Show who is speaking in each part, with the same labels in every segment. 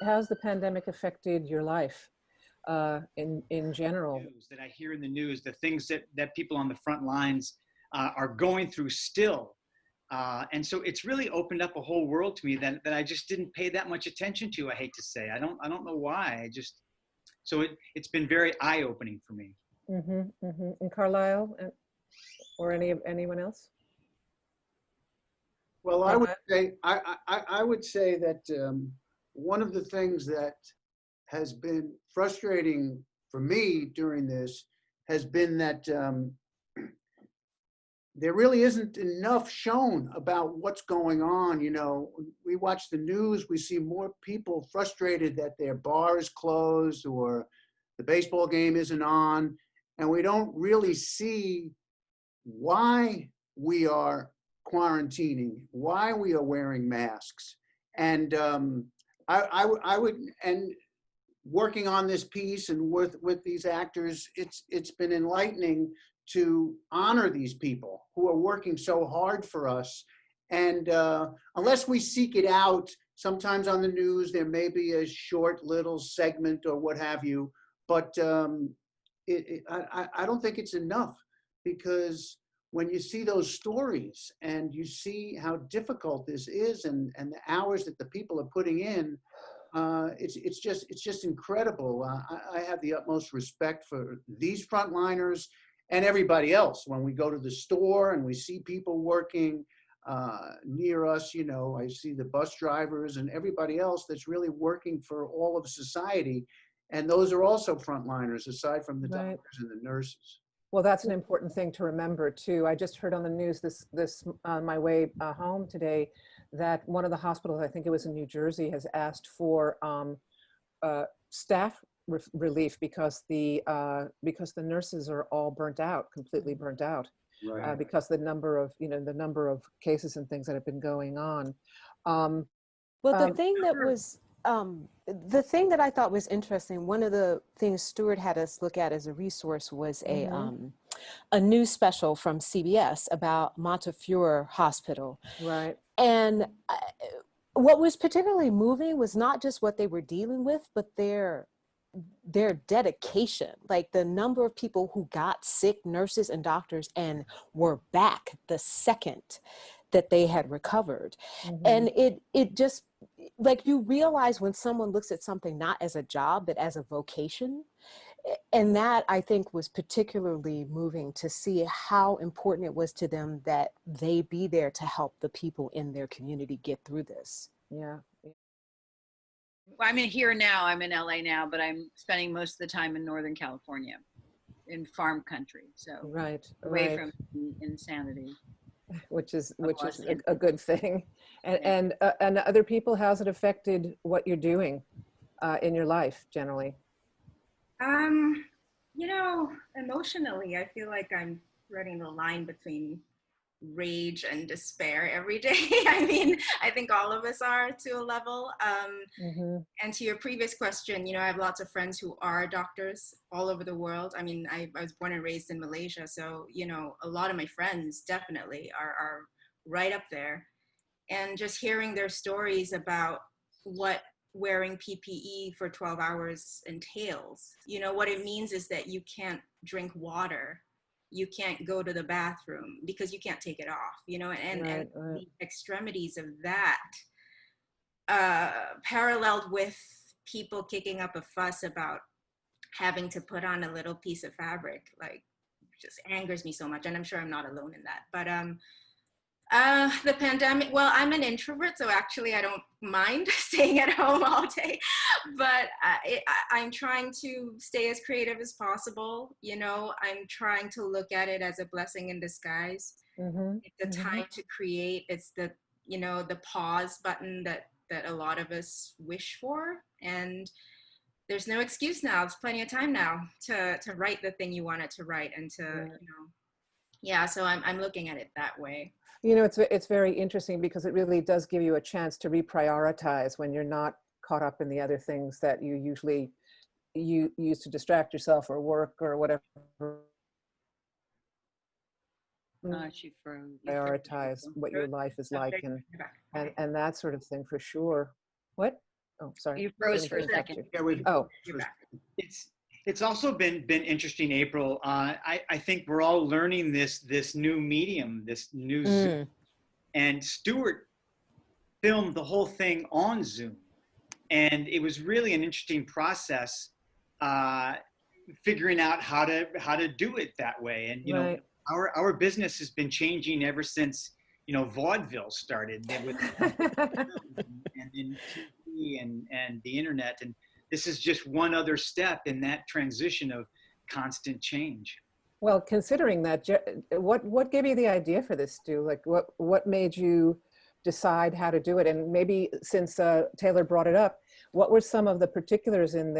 Speaker 1: how's the pandemic affected your life in general?
Speaker 2: News that I hear in the news, the things that people on the front lines are going through still. And so it's really opened up a whole world to me that I just didn't pay that much attention to. I hate to say, I don't know why. So it's been very eye-opening for me.
Speaker 1: And Carlyle, or anyone else?
Speaker 3: Well, I would say that one of the things that has been frustrating for me during this has been that there really isn't enough shown about what's going on. You know, we watch the news, we see more people frustrated that their bar is closed or the baseball game isn't on, and we don't really see why we are quarantining, why we are wearing masks. And I would, and working on this piece and with these actors, it's been enlightening to honor these people who are working so hard for us. And unless we seek it out, sometimes on the news, there may be a short little segment or what have you, but I don't think it's enough, because when you see those stories and you see how difficult this is and the hours that the people are putting in, it's just incredible. I have the utmost respect for these frontliners and everybody else. When we go to the store and we see people working near us, you know, I see the bus drivers and everybody else that's really working for all of society. And those are also frontliners, aside from the
Speaker 1: Right.
Speaker 3: doctors and the nurses.
Speaker 1: Well, that's an important thing to remember too. I just heard on the news this on my way home today that one of the hospitals, I think it was in New Jersey, has asked for staff relief because the nurses are all burnt out, completely burnt out,
Speaker 3: Right.
Speaker 1: because the number of cases and things that have been going on.
Speaker 4: Well, the thing that was, the thing that I thought was interesting, one of the things Stewart had us look at as a resource was a news special from CBS about Montefiore Hospital.
Speaker 1: Right.
Speaker 4: And what was particularly moving was not just what they were dealing with, but their dedication, like the number of people who got sick, nurses and doctors, and were back the second that they had recovered. And it just, like, you realize when someone looks at something not as a job, but as a vocation. And that, I think, was particularly moving to see how important it was to them that they be there to help the people in their community get through this.
Speaker 1: Yeah.
Speaker 5: Well, I'm in here now. I'm in LA now, but I'm spending most of the time in Northern California, in farm country. So away from insanity.
Speaker 1: Which is a good thing. And other people, how's it affected what you're doing in your life generally?
Speaker 6: You know, emotionally, I feel like I'm running the line between rage and despair every day. I mean, I think all of us are to a level. And to your previous question, you know, I have lots of friends who are doctors all over the world. I mean, I was born and raised in Malaysia. So, you know, a lot of my friends definitely are right up there. And just hearing their stories about what wearing PPE for 12 hours entails. You know, what it means is that you can't drink water, you can't go to the bathroom because you can't take it off, you know, and the extremities of that, paralleled with people kicking up a fuss about having to put on a little piece of fabric, like, just angers me so much. And I'm sure I'm not alone in that. But the pandemic, well, I'm an introvert, so actually I don't mind staying at home all day, but I'm trying to stay as creative as possible. You know, I'm trying to look at it as a blessing in disguise. It's a time to create. It's the, you know, the pause button that a lot of us wish for. And there's no excuse now. There's plenty of time now to write the thing you wanted to write and to, you know, yeah, so I'm looking at it that way.
Speaker 1: You know, it's very interesting because it really does give you a chance to reprioritize when you're not caught up in the other things that you usually use to distract yourself or work or whatever.
Speaker 5: She froze.
Speaker 1: Prioritize what your life is like and that sort of thing for sure. What? Oh, sorry.
Speaker 5: You froze for a second.
Speaker 3: Yeah, we've,
Speaker 1: Oh,
Speaker 6: You're back.
Speaker 2: It's also been interesting, April. I think we're all learning this new medium, this new Zoom. And Stewart filmed the whole thing on Zoom, and it was really an interesting process, figuring out how to do it that way. And
Speaker 1: right.
Speaker 2: our business has been changing ever since vaudeville started with and then TV and the internet, and this is just one other step in that transition of constant change.
Speaker 1: Well, considering that, what gave you the idea for this, Stu? Like, what made you decide how to do it? And maybe since Taylor brought it up, what were some of the particulars in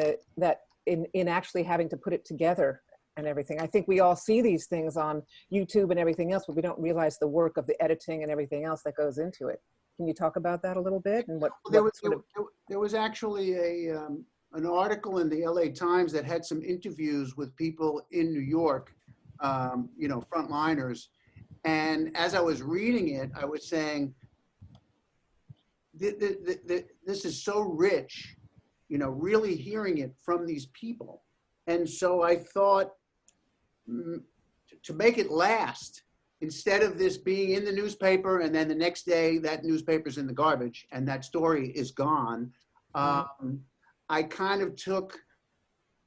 Speaker 1: actually having to put it together and everything? I think we all see these things on YouTube and everything else, but we don't realize the work of the editing and everything else that goes into it. Can you talk about that a little bit? And
Speaker 3: there was actually an article in the LA Times that had some interviews with people in New York, frontliners. And as I was reading it, I was saying, this is so rich, really hearing it from these people. And so I thought, to make it last, instead of this being in the newspaper and then the next day that newspaper's in the garbage and that story is gone, I kind of took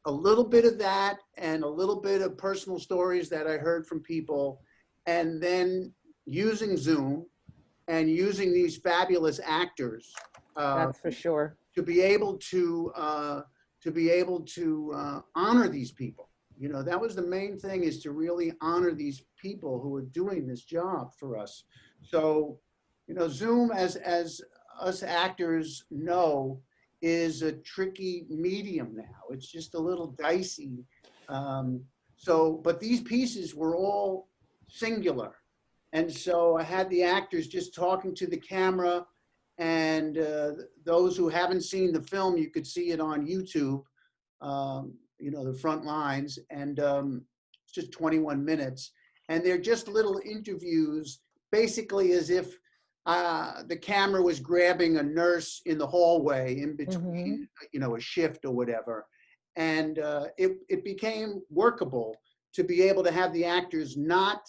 Speaker 3: a little bit of that and a little bit of personal stories that I heard from people, and then using Zoom and using these fabulous actors,
Speaker 1: that's for sure,
Speaker 3: to be able to honor these people. That was the main thing, is to really honor these people who are doing this job for us. So, Zoom, as us actors know, is a tricky medium now. It's just a little dicey. But these pieces were all singular. And so I had the actors just talking to the camera, and those who haven't seen the film, you could see it on YouTube, the front lines, and it's just 21 minutes. And they're just little interviews, basically as if the camera was grabbing a nurse in the hallway in between, a shift or whatever. And it became workable to be able to have the actors not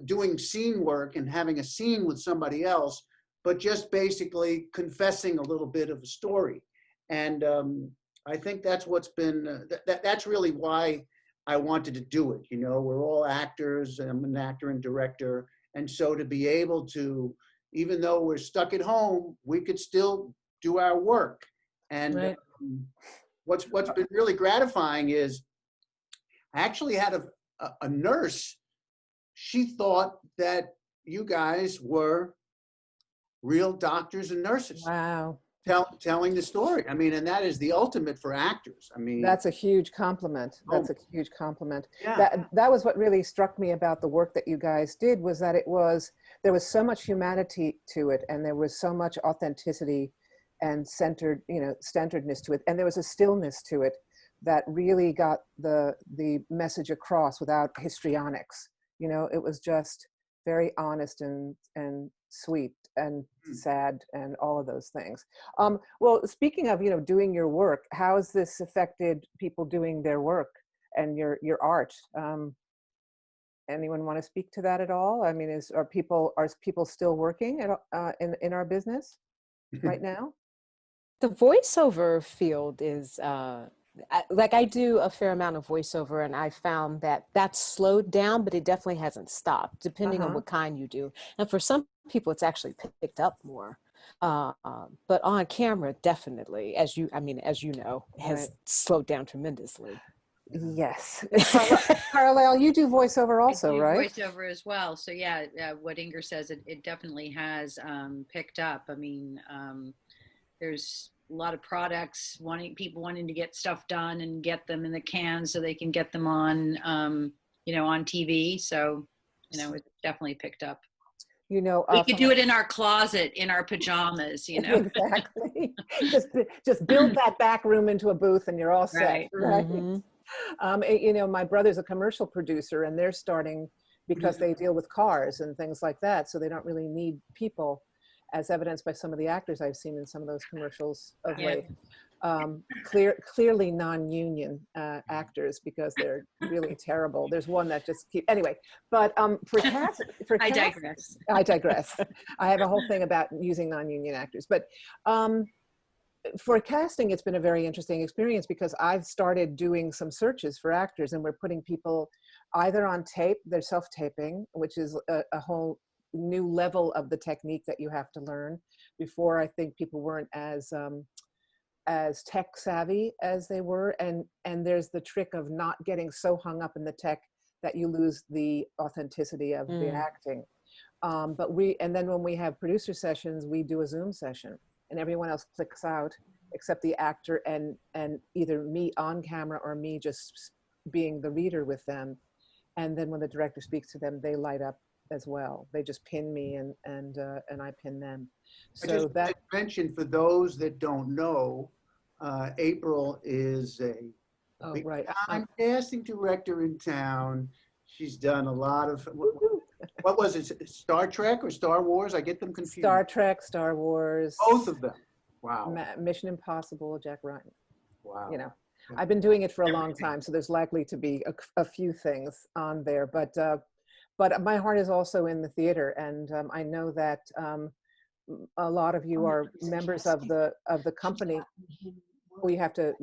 Speaker 3: doing scene work and having a scene with somebody else, but just basically confessing a little bit of a story. And I think that's what's been, that's really why I wanted to do it. We're all actors. I'm an actor and director. And so to be able to, even though we're stuck at home, we could still do our work. And
Speaker 1: right.
Speaker 3: What's been really gratifying is I actually had a nurse. She thought that you guys were real doctors and nurses.
Speaker 1: Wow.
Speaker 3: Telling the story. And that is the ultimate for actors.
Speaker 1: That's a huge compliment. That's a huge compliment.
Speaker 3: Yeah.
Speaker 1: That was what really struck me about the work that you guys did, was that there was so much humanity to it, and there was so much authenticity and centeredness to it, and there was a stillness to it that really got the message across without histrionics. It was just very honest and sweet and sad and all of those things. Well, speaking of, are doing your work, how has this affected people doing their work and your art? Anyone want to speak to that at all? Are people still working in our business right now?
Speaker 4: The voiceover field is I do a fair amount of voiceover, and I found that that's slowed down, but it definitely hasn't stopped, depending on what kind you do. And for some people, it's actually picked up more. But on camera, definitely, as you know, has slowed down tremendously.
Speaker 1: Yes. Carlyle, you do voiceover also,
Speaker 5: I do
Speaker 1: right?
Speaker 5: Voiceover as well. So yeah, what Inger says, it definitely has picked up. There's a lot of products people wanting to get stuff done and get them in the can so they can get them on, on TV. So, it's definitely picked up.
Speaker 1: We
Speaker 5: could do it in our closet, in our pajamas,
Speaker 1: Exactly. just build that back room into a booth and you're all set. Right. Mm-hmm. My brother's a commercial producer, and they're starting because they deal with cars and things like that. So they don't really need people. as evidenced by some of the actors I've seen in some of those commercials of
Speaker 5: Yeah.
Speaker 1: late. Clearly non-union actors, because they're really terrible. There's one that just anyway. But
Speaker 5: I digress.
Speaker 1: I digress. I have a whole thing about using non-union actors, but for casting, it's been a very interesting experience, because I've started doing some searches for actors, and we're putting people either on tape, they're self-taping, which is a whole new level of the technique that you have to learn. Before, I think people weren't as tech savvy as they were, and there's the trick of not getting so hung up in the tech that you lose the authenticity of the acting. And then when we have producer sessions, we do a Zoom session, and everyone else clicks out except the actor, and either me on camera or me just being the reader with them. And then when the director speaks to them, they light up as well. They just pin me, and I pin them. So
Speaker 3: I just mentioned, for those that don't know, April is a big time casting director in town. She's done a lot of, what was it, Star Trek or Star Wars? I get them confused.
Speaker 1: Star Trek, Star Wars.
Speaker 3: Both of them. Wow.
Speaker 1: Mission Impossible, Jack Ryan.
Speaker 3: Wow.
Speaker 1: You know, I've been doing it for a long time, so there's likely to be a few things on there. But my heart is also in the theater, and I know that a lot of you are members of the company. Well, you have to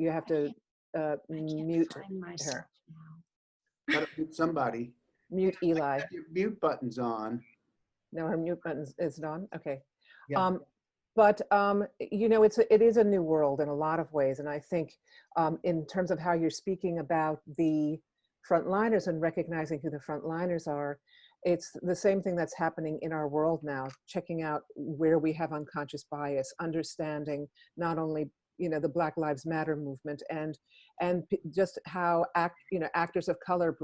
Speaker 1: mute her.
Speaker 3: Gotta mute somebody.
Speaker 1: Mute Eli.
Speaker 3: Your mute button's on.
Speaker 1: No, her mute button is on. Okay.
Speaker 3: Yeah.
Speaker 1: But you know, it is a new world in a lot of ways, and I think in terms of how you're speaking about the frontliners and recognizing who the frontliners are, it's the same thing that's happening in our world now. Checking out where we have unconscious bias, understanding not only the Black Lives Matter movement, and just how actors of color,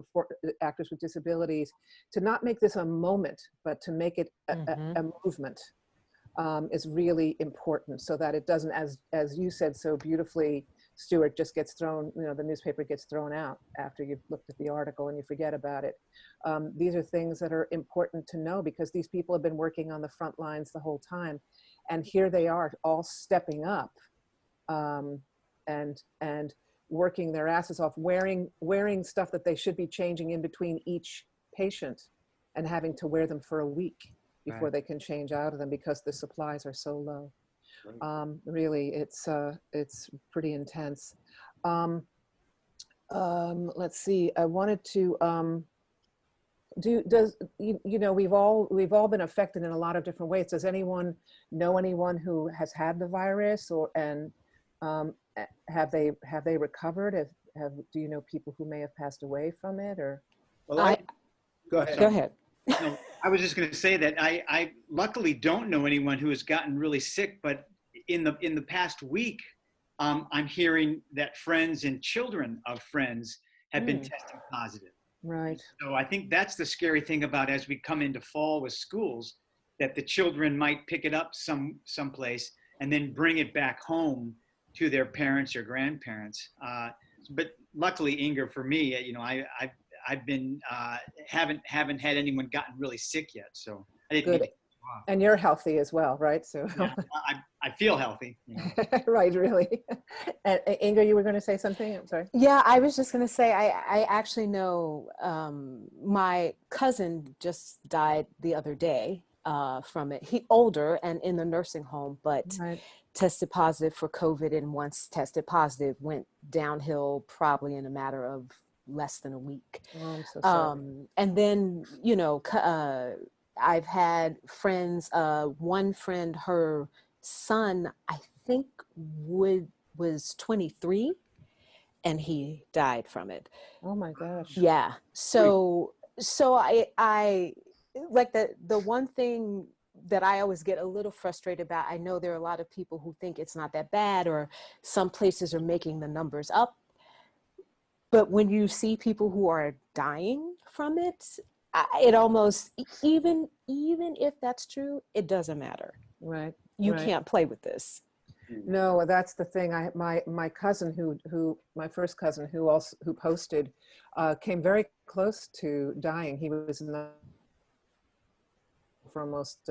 Speaker 1: actors with disabilities, to not make this a moment, but to make it a movement. Is really important, so that it doesn't, as you said so beautifully, Stewart, just gets thrown, the newspaper gets thrown out after you've looked at the article and you forget about it. These are things that are important to know, because these people have been working on the front lines the whole time, and here they are all stepping up and working their asses off, wearing stuff that they should be changing in between each patient, and having to wear them for a week before they can change out of them, because the supplies are so low. Really, it's pretty intense. Let's see. I wanted to we've all been affected in a lot of different ways. Does anyone know anyone who has had the virus, and have they recovered? Do you know people who may have passed away from it, or?
Speaker 3: Well, go ahead.
Speaker 4: Go ahead.
Speaker 2: No, I was just going to say that I luckily don't know anyone who has gotten really sick, but in the past week, I'm hearing that friends and children of friends have been testing positive.
Speaker 1: Right.
Speaker 2: So I think that's the scary thing about, as we come into fall with schools, that the children might pick it up someplace and then bring it back home to their parents or grandparents. But luckily, Inga, for me, I've been haven't had anyone gotten really sick yet, so I didn't.
Speaker 1: Good. And you're healthy as well, right? So
Speaker 2: yeah, I feel healthy.
Speaker 1: Right, really. And Inga, you were going to say something? I'm sorry.
Speaker 4: Yeah, I was just going to say I actually know my cousin just died the other day from it. He older and in the nursing home, but tested positive for COVID, and once tested positive, went downhill probably in a matter of less than a week.
Speaker 1: Oh, I'm so sorry.
Speaker 4: And then, I've had friends, one friend, her son, I think was 23, and he died from it.
Speaker 1: Oh my gosh.
Speaker 4: Yeah. So I like the one thing that I always get a little frustrated about. I know there are a lot of people who think it's not that bad, or some places are making the numbers up. But when you see people who are dying from it, it almost, even if that's true, it doesn't matter.
Speaker 1: Right.
Speaker 4: You can't play with this.
Speaker 1: No, that's the thing. My cousin, my first cousin, who posted, came very close to dying. He was for almost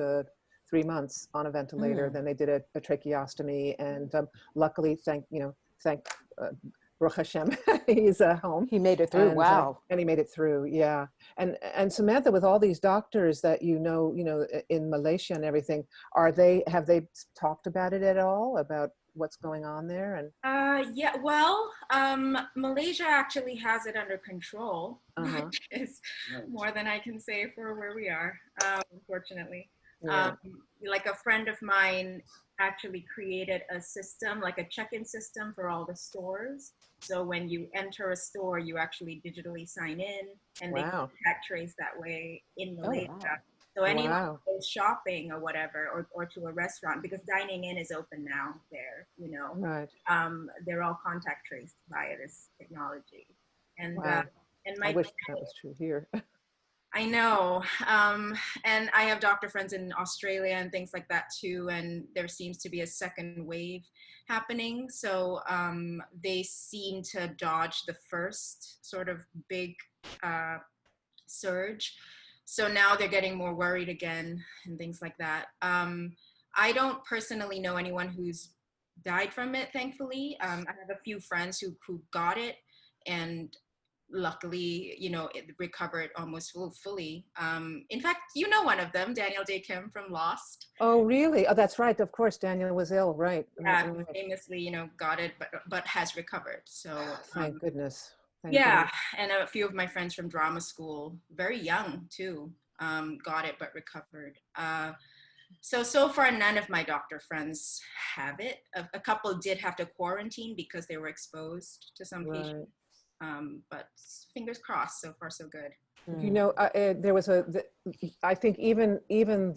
Speaker 1: 3 months on a ventilator. Then they did a tracheostomy, and luckily, thank Baruch Hashem, he's home.
Speaker 4: He made it through.
Speaker 1: And,
Speaker 4: Wow.
Speaker 1: and he made it through. Yeah. And Samantha, with all these doctors that you know in Malaysia and everything, have they talked about it at all, about what's going on there? And
Speaker 6: yeah, well, Malaysia actually has it under control, which is more than I can say for where we are, unfortunately.
Speaker 1: Yeah.
Speaker 6: Like a friend of mine actually created a system, like a check-in system for all the stores. So when you enter a store, you actually digitally sign in, and they contact trace that way in Malaysia.
Speaker 4: Oh, wow.
Speaker 6: So anyone who goes shopping or whatever, or to a restaurant, because dining in is open now there,
Speaker 1: Right.
Speaker 6: They're all contact traced via this technology. And and
Speaker 1: I wish that was true here.
Speaker 6: I know. And I have doctor friends in Australia and things like that too. And there seems to be a second wave happening. So they seem to dodge the first sort of big surge. So now they're getting more worried again and things like that. I don't personally know anyone who's died from it, thankfully. I have a few friends who got it, and luckily, it recovered almost fully. In fact, one of them, Daniel Day Kim from Lost.
Speaker 1: Oh, really? Oh, that's right. Of course, Daniel was ill, right?
Speaker 6: Yeah, famously, got it, but has recovered. So
Speaker 1: thank goodness.
Speaker 6: Goodness. And a few of my friends from drama school, very young too, got it but recovered. So far, none of my doctor friends have it. A couple did have to quarantine because they were exposed to some patients. But fingers crossed, so far so good.
Speaker 1: There was I think even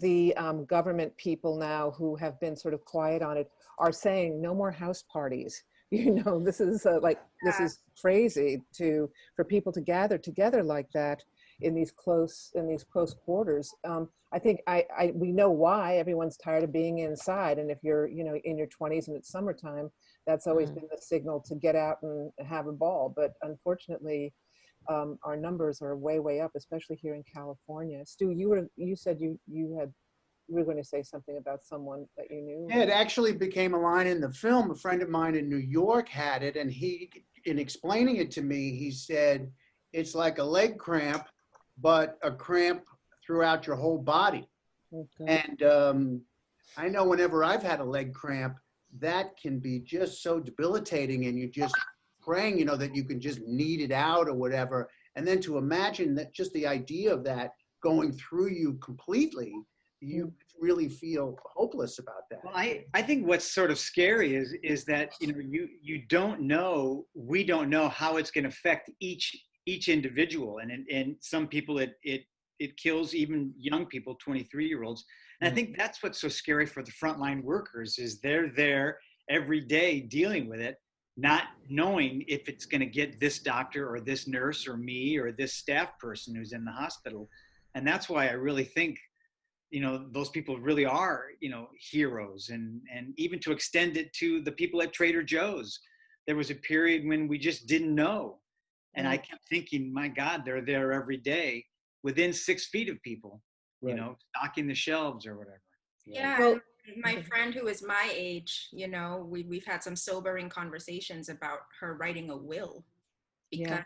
Speaker 1: the government people now who have been sort of quiet on it are saying no more house parties. This is this is crazy for people to gather together like that in these close quarters. I think we know why everyone's tired of being inside, and if you're in your 20s and it's summertime, that's always been the signal to get out and have a ball. But unfortunately, our numbers are way up, especially here in California. Stu, you said you were going to say something about someone that you knew.
Speaker 3: Yeah, it actually became a line in the film. A friend of mine in New York had it, and in explaining it to me, he said it's like a leg cramp, but a cramp throughout your whole body. Okay. And I know whenever I've had a leg cramp, that can be just so debilitating, and you just praying, that you can just knead it out or whatever. And then to imagine that, just the idea of that going through you completely, you really feel hopeless about that.
Speaker 2: Well, I think what's sort of scary is that you don't know, we don't know how it's going to affect each individual, and some people it kills even young people, 23-year-olds. And I think that's what's so scary for the frontline workers, is they're there every day dealing with it, not knowing if it's going to get this doctor or this nurse or me or this staff person who's in the hospital. And that's why I really think, those people really are, heroes. And even to extend it to the people at Trader Joe's, there was a period when we just didn't know. And I kept thinking, my God, they're there every day within 6 feet of people, stocking the shelves or whatever.
Speaker 6: Yeah. Well, my friend who is my age, we've had some sobering conversations about her writing a will, because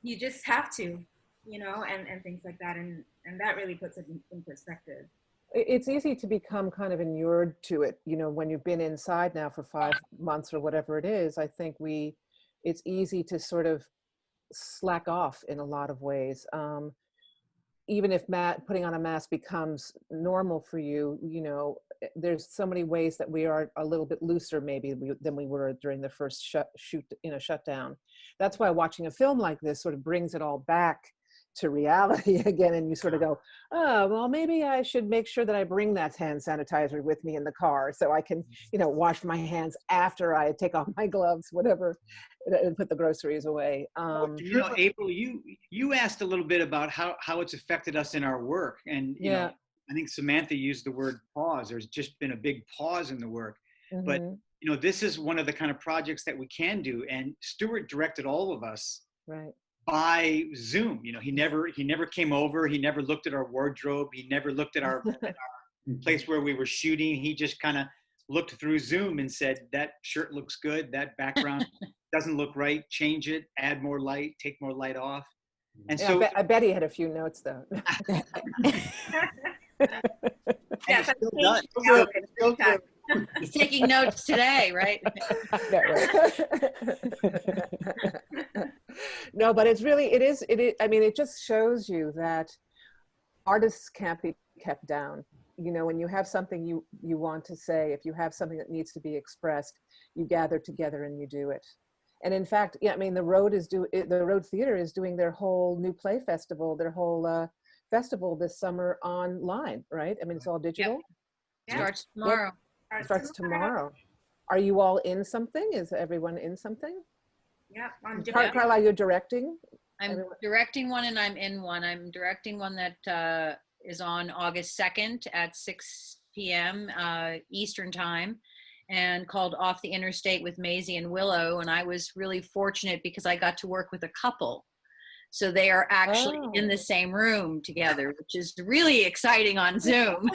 Speaker 6: you just have to, and things like that. And that really puts it in perspective.
Speaker 1: It's easy to become kind of inured to it, when you've been inside now for 5 months or whatever it is. I think it's easy to sort of slack off in a lot of ways. Even if putting on a mask becomes normal for you, there's so many ways that we are a little bit looser maybe than we were during the first shutdown. That's why watching a film like this sort of brings it all back to reality again, and you sort of go, oh, well, maybe I should make sure that I bring that hand sanitizer with me in the car so I can, wash my hands after I take off my gloves, whatever, and put the groceries away.
Speaker 2: April, you asked a little bit about how it's affected us in our work, and I think Samantha used the word pause. There's just been a big pause in the work, but this is one of the kind of projects that we can do, and Stewart directed all of us by Zoom. He never came over. He never looked at our wardrobe. He never looked at our place where we were shooting. He just kind of looked through Zoom and said, that shirt looks good. That background doesn't look right. Change it, add more light, take more light off. And
Speaker 1: Yeah,
Speaker 2: so
Speaker 1: I bet he had a few notes though.
Speaker 6: Yes,
Speaker 2: still does.
Speaker 5: He's taking notes today, right?
Speaker 1: No, but it's really, it is, I mean, it just shows you that artists can't be kept down. You know, when you have something you want to say, if you have something that needs to be expressed, you gather together and you do it. And in fact, yeah, I mean, the Road Theater is doing their whole new play festival, their whole festival this summer online, right? I mean, it's all digital.
Speaker 6: Yep.
Speaker 5: Starts tomorrow.
Speaker 1: It starts tomorrow. Are you all in something? Is everyone in something?
Speaker 6: Yeah,
Speaker 1: Carlyle, you're directing?
Speaker 5: I'm directing one and I'm in one. I'm directing one that is on August 2nd at 6 p.m. Eastern time, and called Off the Interstate with Maisie and Willow. And I was really fortunate because I got to work with a couple. So they are actually in the same room together, which is really exciting on Zoom.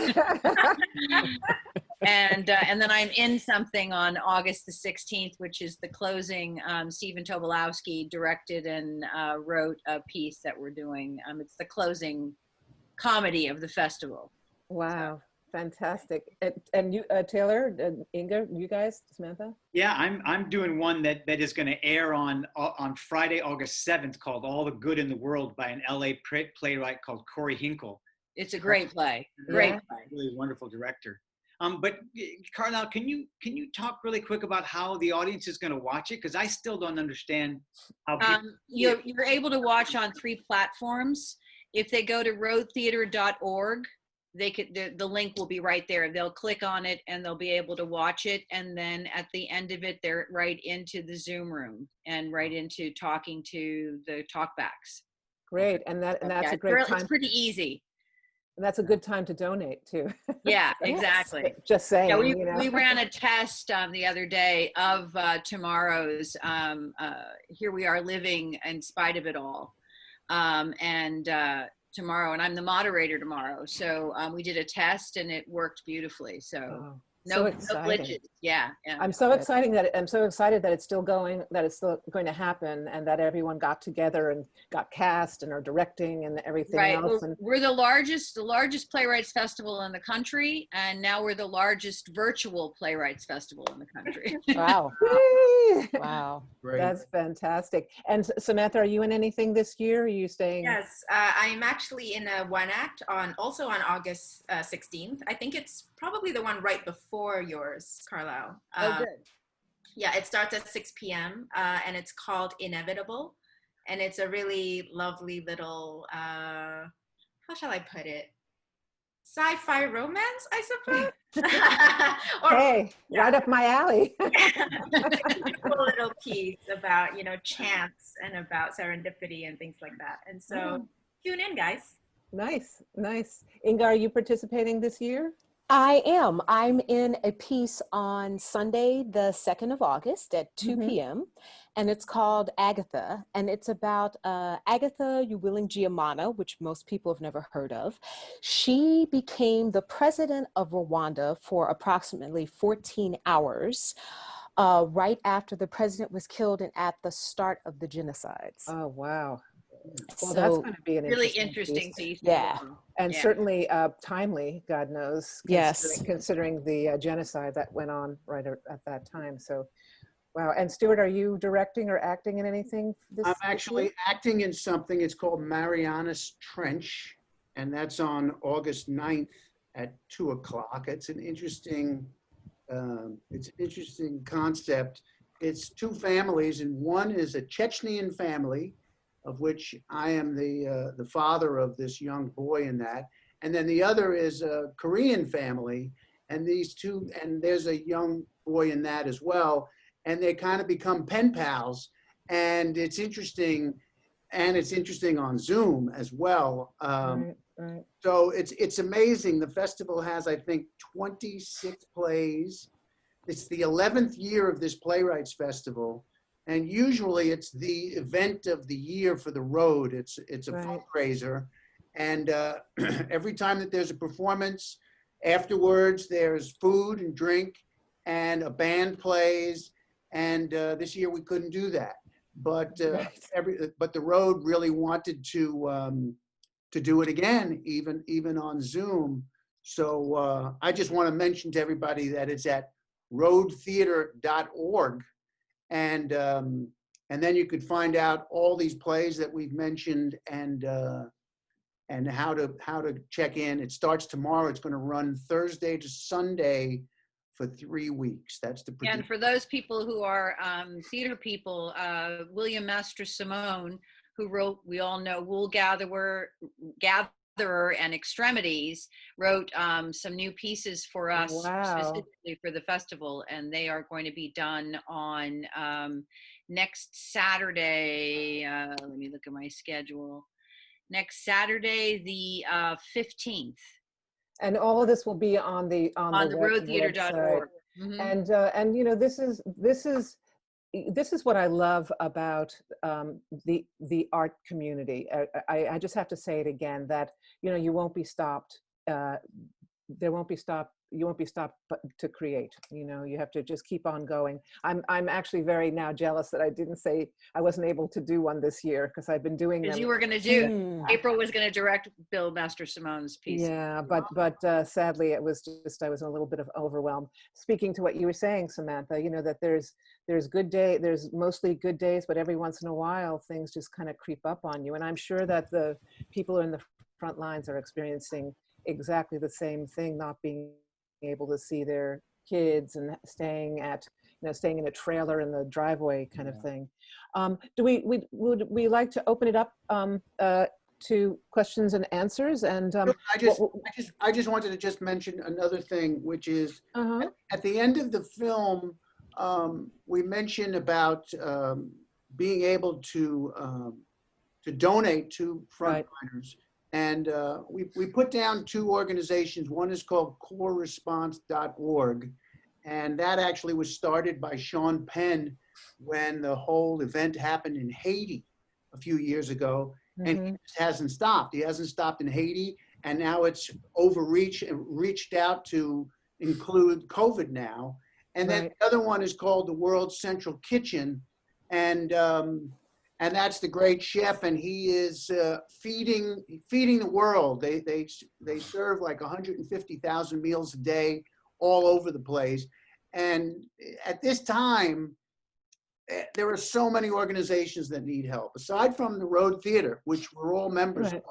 Speaker 5: And then I'm in something on August the 16th, which is the closing. Stephen Tobolowsky directed and wrote a piece that we're doing. It's the closing comedy of the festival.
Speaker 1: Wow. So. Fantastic. And you, Taylor, Inga, you guys, Samantha?
Speaker 2: Yeah, I'm doing one that is going to air on Friday, August 7th, called All the Good in the World by an LA playwright called Corey Hinkle.
Speaker 5: It's a great play. Great play.
Speaker 2: Really wonderful director. But Carlyle, can you talk really quick about how the audience is going to watch it? Because I still don't understand how
Speaker 5: you're able to watch on 3 platforms. If they go to roadtheater.org, the link will be right there. They'll click on it and they'll be able to watch it. And then at the end of it, they're right into the Zoom room and right into talking to the talkbacks.
Speaker 1: Great. And that's a great time.
Speaker 5: It's pretty easy.
Speaker 1: And that's a good time to donate too.
Speaker 5: Yeah, exactly.
Speaker 1: Just saying.
Speaker 5: Yeah, we ran a test the other day of tomorrow's Here We Are Living in Spite of It All. Tomorrow, and I'm the moderator tomorrow. So we did a test and it worked beautifully. So no glitches. Yeah.
Speaker 1: I'm so excited that it's still going, that it's still going to happen, and that everyone got together and got cast and are directing and everything else. And
Speaker 5: we're the largest playwrights festival in the country, and now we're the largest virtual playwrights festival in the country.
Speaker 4: Wow. Wow.
Speaker 3: Great.
Speaker 1: That's fantastic. And Samantha, are you in anything this year? Are you staying?
Speaker 6: Yes, I'm actually in a one act also on August 16th. I think it's probably the one right before yours, Carlyle.
Speaker 5: Good.
Speaker 6: Yeah, it starts at 6 p.m. And it's called Inevitable. And it's a really lovely little, how shall I put it? Sci-fi romance, I suppose.
Speaker 1: Hey, right up my alley.
Speaker 6: It's a cool little piece about, chance and about serendipity and things like that. And so tune in, guys.
Speaker 1: Nice. Inga, are you participating this year?
Speaker 4: I am. I'm in a piece on Sunday, the 2nd of August at 2 p.m. And it's called Agatha. And it's about Agatha Uwilingiyimana, which most people have never heard of. She became the president of Rwanda for approximately 14 hours right after the president was killed and at the start of the genocides.
Speaker 1: Oh, wow. Well,
Speaker 4: So,
Speaker 1: that's going to be an
Speaker 5: Really interesting piece.
Speaker 4: Yeah.
Speaker 1: And certainly timely, God knows, considering the genocide that went on right at that time. So, wow. And Stewart, are you directing or acting in anything?
Speaker 3: I'm actually acting in something. It's called Mariana's Trench, and that's on August 9th at 2 o'clock. It's an interesting concept. It's 2 families, and one is a Chechnyan family, of which I am the father of this young boy in that. And then the other is a Korean family, and these 2, and there's a young boy in that as well. And they kind of become pen pals, and it's interesting, on Zoom as well.
Speaker 1: Right.
Speaker 3: So it's amazing. The festival has, I think, 26 plays. It's the 11th year of this Playwrights Festival. And usually it's the event of the year for the road. It's a fundraiser. And every time that there's a performance, Afterwards, there's food and drink, and a band plays. And this year we couldn't do that. But but the road really wanted to do it again, even on Zoom. So I just want to mention to everybody that it's at roadtheater.org, and then you could find out all these plays that we've mentioned, and how to check in. It starts tomorrow. It's going to run Thursday to Sunday for 3 weeks. That's the prediction.
Speaker 5: And for those people who are theater people, William Master Simone, who wrote, we all know, Wool Gatherer and Extremities, wrote some new pieces for us specifically for the festival, and they are going to be done on next Saturday. Let me look at my schedule. Next Saturday, the 15th.
Speaker 1: And all of this will be on the
Speaker 5: roadtheater.org.
Speaker 1: Mm-hmm. And you know, this is what I love about the art community. I just have to say it again, that, you know, you won't be stopped. You won't be stopped to create. You know, you have to just keep on going. I'm actually very now jealous that I wasn't able to do one this year, because I've been doing them.
Speaker 5: Because you were going to do, April was going to direct Bill Master Simone's piece.
Speaker 1: Yeah, but sadly it was just, I was a little bit of overwhelmed. Speaking to what you were saying, Samantha, you know, that there's mostly good days, but every once in a while things just kind of creep up on you. And I'm sure that the people in the front lines are experiencing exactly the same thing, not being able to see their kids and staying in a trailer in the driveway kind of thing. Would we like to open it up to questions and answers? And
Speaker 3: I just wanted to just mention another thing, which is at the end of the film, we mentioned about being able to donate to frontliners. And we put down 2 organizations. One is called coreresponse.org. And that actually was started by Sean Penn when the whole event happened in Haiti a few years ago. And he just hasn't stopped. He hasn't stopped in Haiti. And now it's reached out to include COVID now. And then the other one is called the World Central Kitchen. And that's the great chef, and he is feeding the world. They serve like 150,000 meals a day all over the place. And at this time, there are so many organizations that need help, aside from the Road Theater, which we're all members of.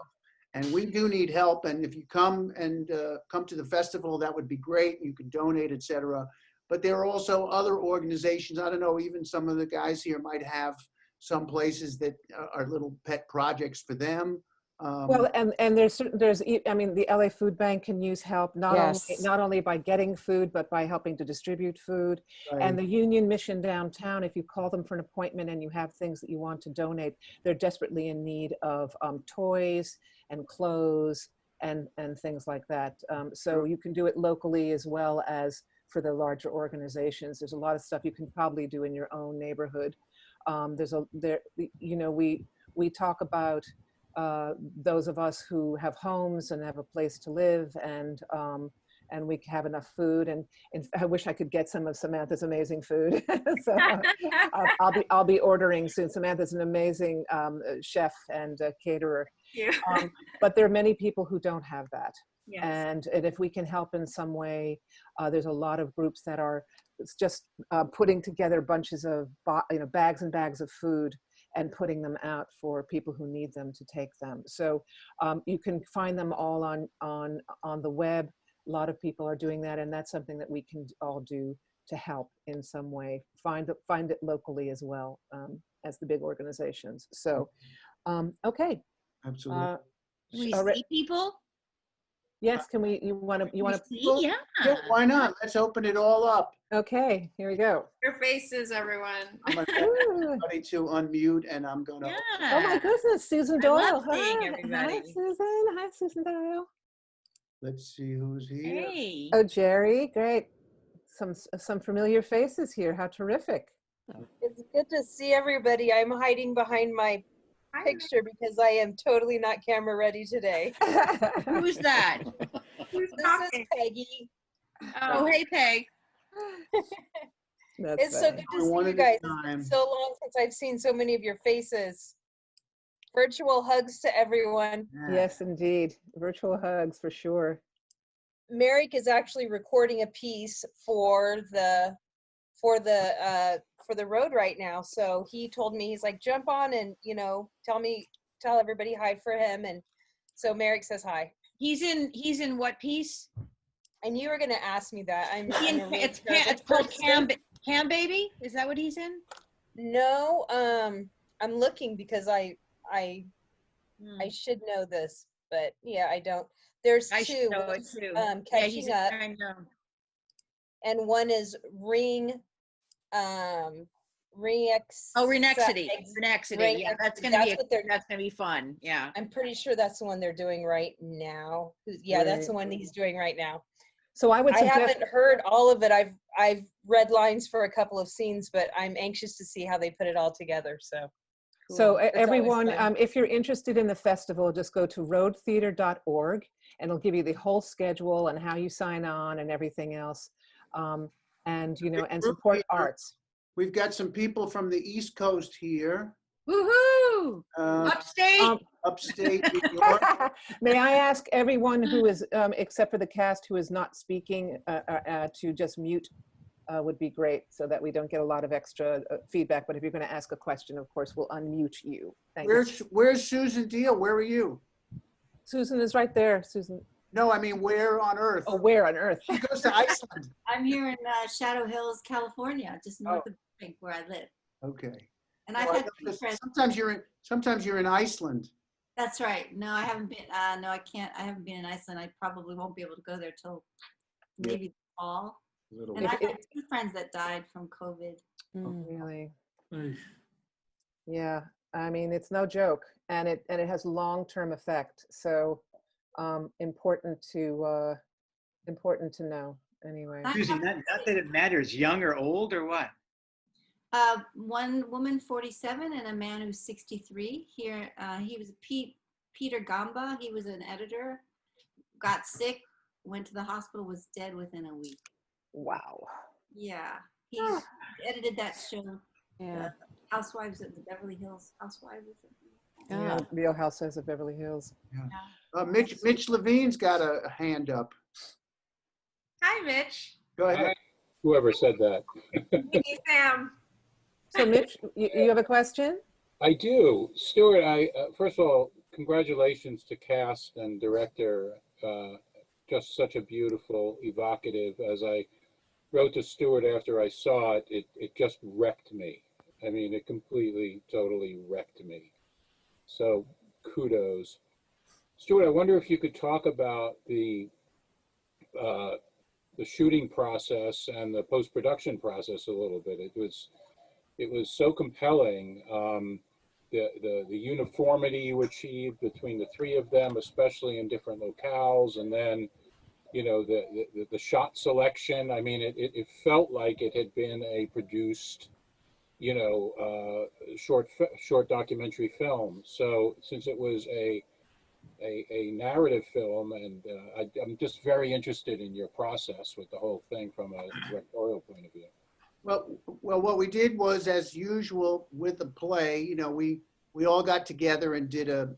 Speaker 3: And we do need help. And if you come to the festival, that would be great. You can donate, etc. But there are also other organizations. I don't know, even some of the guys here might have some places that are little pet projects for them.
Speaker 1: Well, and there's, I mean, the LA Food Bank can use help, not only by getting food, but by helping to distribute food. And the Union Mission downtown, if you call them for an appointment and you have things that you want to donate, they're desperately in need of toys and clothes and things like that. So you can do it locally as well as for the larger organizations. There's a lot of stuff you can probably do in your own neighborhood. We talk about those of us who have homes and have a place to live, and we have enough food. And I wish I could get some of Samantha's amazing food. So I'll be ordering soon. Samantha's an amazing chef and caterer. But there are many people who don't have that. Yes. And if we can help in some way, there's a lot of groups that are just putting together bunches of bags and bags of food and putting them out for people who need them to take them. So you can find them all on the web. A lot of people are doing that, and that's something that we can all do to help in some way. Find it locally as well as the big organizations. So, okay.
Speaker 3: Absolutely.
Speaker 5: We see people.
Speaker 1: Yes, can we? You want to?
Speaker 5: Yeah.
Speaker 3: Yeah. Why not? Let's open it all up.
Speaker 1: Okay, here we go.
Speaker 6: Your faces, everyone.
Speaker 3: I'm going to get everybody to unmute, and I'm going to.
Speaker 5: Yeah.
Speaker 1: Oh my goodness, Susan Doyle.
Speaker 5: I love seeing everybody.
Speaker 1: Hi, Susan. Hi, Susan Doyle.
Speaker 3: Let's see who's here.
Speaker 5: Hey.
Speaker 1: Oh, Jerry, great. Some familiar faces here. How terrific.
Speaker 7: It's good to see everybody. I'm hiding behind my picture because I am totally not camera ready today.
Speaker 5: Who's that?
Speaker 6: Who's
Speaker 7: This is
Speaker 6: talking?
Speaker 7: Peggy.
Speaker 5: Oh, hey, Peg.
Speaker 1: That's
Speaker 7: It's so
Speaker 1: funny.
Speaker 7: good to
Speaker 3: One
Speaker 7: see
Speaker 3: at
Speaker 7: you
Speaker 3: a
Speaker 7: guys. It's
Speaker 3: time.
Speaker 7: been so long since I've seen so many of your faces. Virtual hugs to everyone.
Speaker 1: Yes, indeed. Virtual hugs for sure.
Speaker 7: Merrick is actually recording a piece for the road right now. So he told me, he's like, jump on and tell everybody hi for him. And so Merrick says hi.
Speaker 5: He's in what piece?
Speaker 7: I knew you were gonna ask me that. I'm a really
Speaker 5: It's
Speaker 7: terrible
Speaker 5: called
Speaker 7: person.
Speaker 5: Cam Baby. Is that what he's in?
Speaker 7: No, I'm looking because I should know this, but yeah, I don't. There's
Speaker 5: I
Speaker 7: two.
Speaker 5: should know it
Speaker 7: One's,
Speaker 5: too.
Speaker 7: Catching Up,
Speaker 5: I know.
Speaker 7: and one is Ring.
Speaker 5: Renexity. Yeah, that's gonna be fun. Yeah.
Speaker 7: I'm pretty sure that's the one they're doing right now. Yeah, that's the one he's doing right now.
Speaker 1: So I would
Speaker 7: I
Speaker 1: suggest,
Speaker 7: haven't heard all of it. I've read lines for a couple of scenes, but I'm anxious to see how they put it all together. So
Speaker 1: so
Speaker 7: always
Speaker 1: everyone,
Speaker 7: fun.
Speaker 1: if you're interested in the festival, just go to roadtheater.org and it'll give you the whole schedule and how you sign on and everything else. And support arts.
Speaker 3: We've got some people from the East Coast here.
Speaker 5: Woohoo! Upstate.
Speaker 3: Upstate New York.
Speaker 1: May I ask everyone who is, except for the cast who is not speaking, to just mute would be great so that we don't get a lot of extra feedback. But if you're going to ask a question, of course, we'll unmute you. Thank you.
Speaker 3: Where's Susan Deal? Where are you?
Speaker 1: Susan is right there. Susan.
Speaker 3: No, I mean, where on earth?
Speaker 1: Oh, where on earth?
Speaker 3: She goes to Iceland.
Speaker 8: I'm here in Shadow Hills, California, just north of Burbank, where I live.
Speaker 3: Okay.
Speaker 8: And I've had two friends.
Speaker 3: Sometimes you're in Iceland.
Speaker 8: That's right. No, I haven't been. No, I can't. I haven't been in Iceland. I probably won't be able to go there till maybe fall. And I've had two friends that died from COVID.
Speaker 1: Really? Yeah. I mean, it's no joke, and it has long-term effect. So important to know. Anyway.
Speaker 2: Susan, not that it matters, young or old or what?
Speaker 8: One woman, 47, and a man who's 63. Here, he was Peter Gamba. He was an editor. Got sick, went to the hospital, was dead within a week.
Speaker 1: Wow.
Speaker 8: Yeah, he edited that show.
Speaker 4: Yeah.
Speaker 8: Housewives of the Beverly Hills. Housewives.
Speaker 1: Yeah. Real Housewives of Beverly Hills.
Speaker 3: Yeah. Mitch Levine's got a hand up.
Speaker 6: Hi, Mitch.
Speaker 3: Go ahead.
Speaker 9: Hi. Whoever said that.
Speaker 6: Hey, Sam.
Speaker 1: So Mitch, you have a question?
Speaker 9: I do. Stewart, first of all, congratulations to cast and director. Just such a beautiful, evocative. As I wrote to Stewart after I saw it, it just wrecked me. I mean, it completely, totally wrecked me. So kudos. Stewart, I wonder if you could talk about the shooting process and the post-production process a little bit. It was so compelling. The uniformity you achieved between the three of them, especially in different locales, and then the shot selection. I mean, it felt like it had been a produced short documentary film. So since it was a narrative film, and I'm just very interested in your process with the whole thing from a directorial point of view.
Speaker 3: Well, what we did was, as usual with the play, we all got together and did a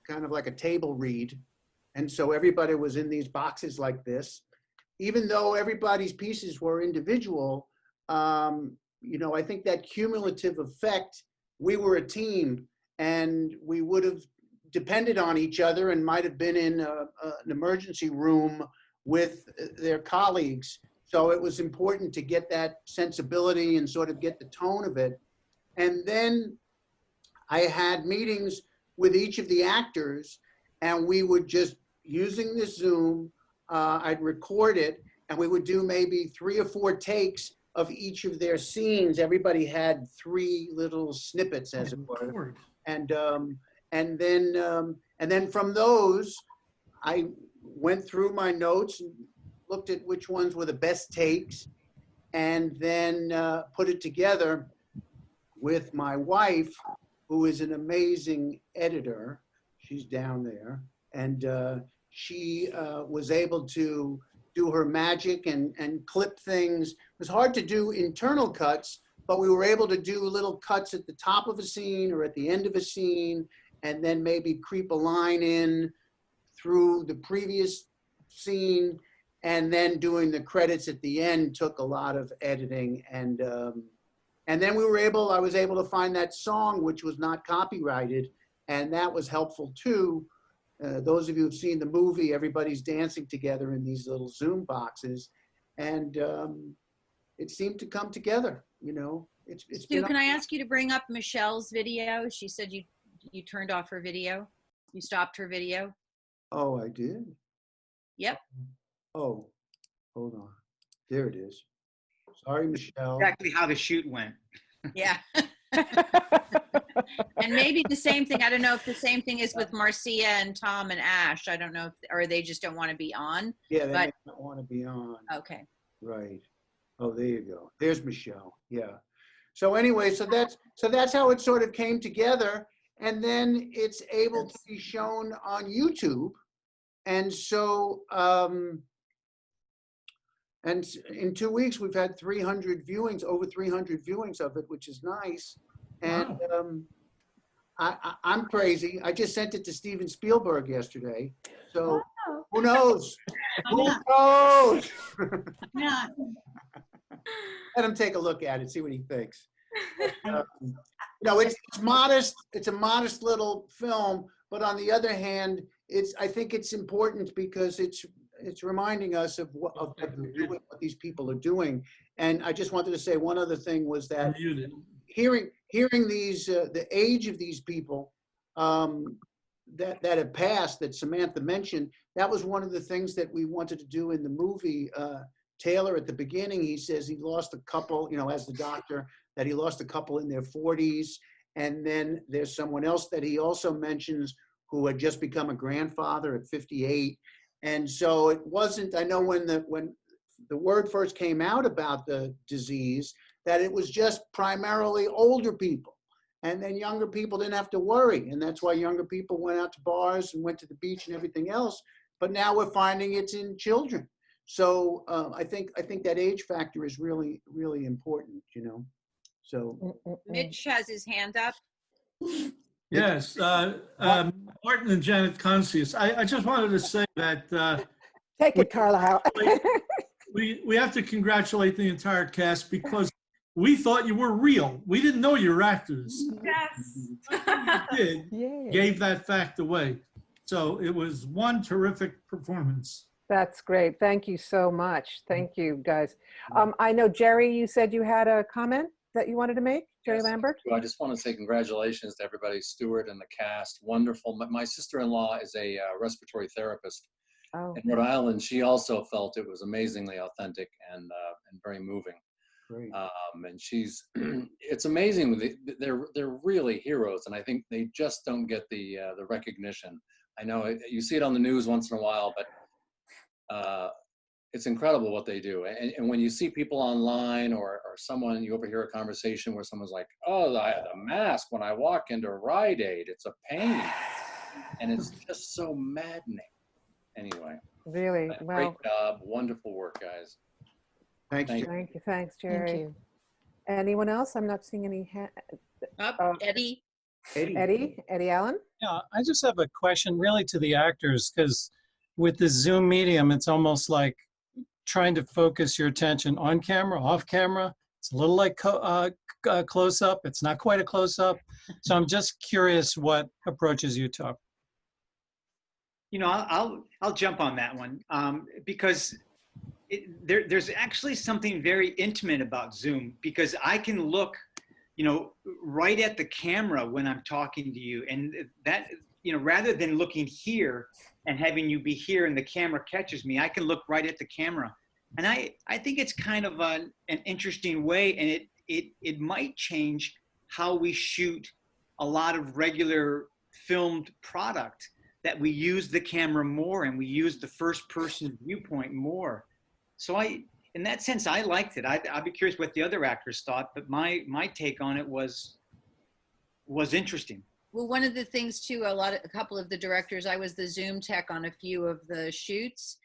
Speaker 3: kind of like a table read. And so everybody was in these boxes like this. Even though everybody's pieces were individual, I think that cumulative effect, we were a team and we would have depended on each other and might have been in an emergency room with their colleagues. So it was important to get that sensibility and sort of get the tone of it. And then I had meetings with each of the actors, and we would just, using the Zoom, I'd record it, and we would do maybe 3 or 4 takes of each of their scenes. Everybody had 3 little snippets, as it were. And then from those, I went through my notes and looked at which ones were the best takes, and then put it together with my wife, who is an amazing editor. She's down there, and she was able to do her magic and clip things. It was hard to do internal cuts, but we were able to do little cuts at the top of a scene or at the end of a scene, and then maybe creep a line in through the previous scene, and then doing the credits at the end took a lot of editing. And then I was able to find that song, which was not copyrighted, and that was helpful too. Those of you who've seen the movie, everybody's dancing together in these little Zoom boxes, and it seemed to come together. You know, it's
Speaker 5: Stu, can I ask you to bring up Michelle's video? She said you turned off her video. You stopped her video.
Speaker 3: Oh, I did?
Speaker 5: Yep.
Speaker 3: Oh, hold on. There it is. Sorry, Michelle.
Speaker 2: Exactly how the shoot went.
Speaker 5: Yeah. And maybe the same thing. I don't know if the same thing is with Marcia and Tom and Ash. I don't know if, or they just don't want to be on.
Speaker 3: Yeah, they may not want to be on.
Speaker 5: Okay.
Speaker 3: Right. Oh, there you go. There's Michelle. Yeah. So anyway, so that's how it sort of came together, and then it's able to be shown on YouTube, and so and in 2 weeks we've had 300 viewings, over 300 viewings of it, which is nice. And I'm crazy. I just sent it to Steven Spielberg yesterday. So who knows? Who knows?
Speaker 8: Yeah.
Speaker 3: Let him take a look at it, see what he thinks. No, it's modest. It's a modest little film, but on the other hand, I think it's important because it's reminding us of what these people are doing. And I just wanted to say one other thing was that hearing these the age of these people that have passed, that Samantha mentioned, that was one of the things that we wanted to do in the movie. Taylor, at the beginning, he says he lost a couple, you know, as the doctor, that he lost a couple in their 40s. And then there's someone else that he also mentions who had just become a grandfather at 58. And so it wasn't, I know when the word first came out about the disease, that it was just primarily older people. And then younger people didn't have to worry. And that's why younger people went out to bars and went to the beach and everything else. But now we're finding it's in children. So I think that age factor is really, really important, you know. So
Speaker 5: Mitch has his hand up.
Speaker 10: Yes, Martin and Janet Concius. I just wanted to say that
Speaker 1: Take it, Carlyle.
Speaker 10: we have to congratulate the entire cast because we thought you were real. We didn't know you were actors.
Speaker 8: Yes.
Speaker 10: You did.
Speaker 1: Yay.
Speaker 10: Gave that fact away. So it was one terrific performance.
Speaker 1: That's great. Thank you so much. Thank you, guys. I know, Jerry, you said you had a comment that you wanted to make? Jerry Lambert?
Speaker 11: I just want to say congratulations to everybody, Stewart and the cast. Wonderful. My sister-in-law is a respiratory therapist in Rhode Island. She also felt it was amazingly authentic and very moving.
Speaker 3: Great.
Speaker 11: And she's, it's amazing. They're really heroes, and I think they just don't get the recognition. I know you see it on the news once in a while, but it's incredible what they do. And when you see people online or someone, you overhear a conversation where someone's like, oh, I had a mask when I walk into Rite Aid, it's a pain. And it's just so maddening. Anyway.
Speaker 1: Really?
Speaker 11: Great job. Wonderful work, guys.
Speaker 3: Thank you.
Speaker 1: Thank you. Thanks, Jerry.
Speaker 4: Thank you.
Speaker 1: Anyone else? I'm not seeing any
Speaker 5: Eddie.
Speaker 1: Eddie Allen?
Speaker 12: Yeah, I just have a question really to the actors, because with the Zoom medium, it's almost like trying to focus your attention on camera, off camera. It's a little like close up. It's not quite a close up. So I'm just curious what approaches you took.
Speaker 2: You know, I'll jump on that one because there's actually something very intimate about Zoom, because I can look, you know, right at the camera when I'm talking to you, and that, you know, rather than looking here and having you be here and the camera catches me, I can look right at the camera. And I think it's kind of an interesting way, and it might change how we shoot a lot of regular filmed product, that we use the camera more and we use the first person viewpoint more. So in that sense, I liked it. I'd be curious what the other actors thought, but my take on it was interesting.
Speaker 5: Well, one of the things too, a couple of the directors, I was the Zoom tech on a few of the shoots.